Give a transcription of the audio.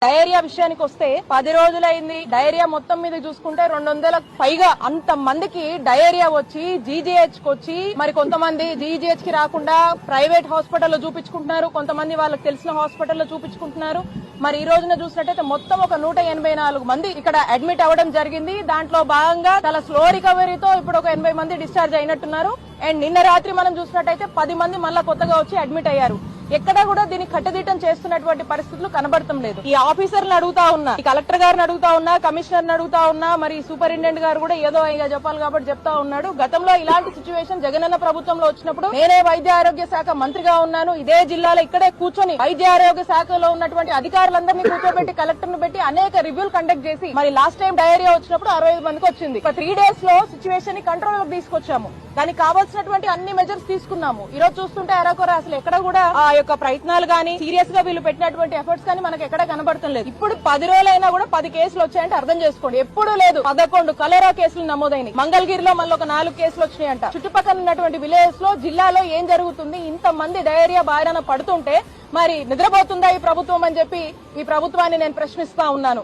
Diarrhoea విషయానికి వస్తే 10 రోజులైంది. డయేరియా మొత్తం మీద చూసుకుంటే 200 పైగా అంత మందికి డయేరియా వచ్చి జీజీహెచ్ కి వచ్చి, మరి కొంతమంది జీజీహెచ్ కి రాకుండా ప్రైవేట్ హాస్పిటల్లో చూపించుకుంటున్నారు, కొంతమంది వాళ్ళకి తెలిసిన హాస్పిటల్లో చూపించుకుంటున్నారు. మరి ఈ రోజున చూసినట్టయితే మొత్తం ఒక 184 మంది ఇక్కడ అడ్మిట్ అవ్వడం జరిగింది. దాంట్లో భాగంగా చాలా స్లో రికవరీతో ఇప్పుడు ఒక 80 మంది డిశ్చార్జ్ అయినట్టున్నారు. అండ్ నిన్న రాత్రి మనం చూసినట్టయితే 10 మంది మళ్ళా కొత్తగా వచ్చి అడ్మిట్ అయ్యారు. ఎక్కడా కూడా దీన్ని కట్టుదిట్టం చేస్తున్నటువంటి పరిస్థితులు కనబడటం లేదు. ఈ ఆఫీసర్లను అడుగుతా ఉన్నా, ఈ కలెక్టర్ గారిని అడుగుతా ఉన్నా, కమిషనర్ అడుగుతా ఉన్నా, మరి సూపరింటెండెంట్ గారు కూడా ఏదో ఇక చెప్పాలి కాబట్టి చెప్తా ఉన్నాడు. గతంలో ఇలాంటి సిచ్యువేషన్ జగనన్న ప్రభుత్వంలో వచ్చినప్పుడు నేనే వైద్య ఆరోగ్య శాఖ మంత్రిగా ఉన్నాను. ఇదే జిల్లాలో ఇక్కడే కూర్చొని వైద్య ఆరోగ్య శాఖలో ఉన్నటువంటి అధికారులందరినీ కూర్చోబెట్టి కలెక్టర్ ను పెట్టి అనేక రివ్యూలు కండక్ట్ చేసి, మరి లాస్ట్ టైం డయేరియా వచ్చినప్పుడు 65 మందికి వచ్చింది. 3 days లో సిచ్యువేషన్ ని కంట్రోల్ లోకి తీసుకొచ్చాము. దానికి కావాల్సినటువంటి అన్ని మెజర్స్ తీసుకున్నాము. ఈ రోజు చూస్తుంటే అరకొర అసలు ఎక్కడ కూడా ఆ యొక్క ప్రయత్నాలు గానీ, సీరియస్ గా వీళ్ళు పెట్టినటువంటి ఎఫర్ట్స్ కానీ మనకు ఎక్కడ కనబడటం లేదు. ఇప్పుడు 10 రోజులైనా కూడా 10 కేసులు వచ్చాయంటే అర్థం చేసుకోండి. ఎప్పుడూ లేదు. 11 కలరా కేసులు నమోదైనాయి. మంగళగిరిలో మళ్ళీ ఒక 4 కేసులు వచ్చినాయంట. చుట్టుపక్కల ఉన్నటువంటి విలేజెస్ లో, జిల్లాలో ఏం జరుగుతుంది? ఇంత మంది డయేరియా బారిన పడుతుంటే మరి నిద్రపోతుందా ఈ ప్రభుత్వం అని చెప్పి ఈ ప్రభుత్వాన్ని నేను ప్రశ్నిస్తా ఉన్నాను.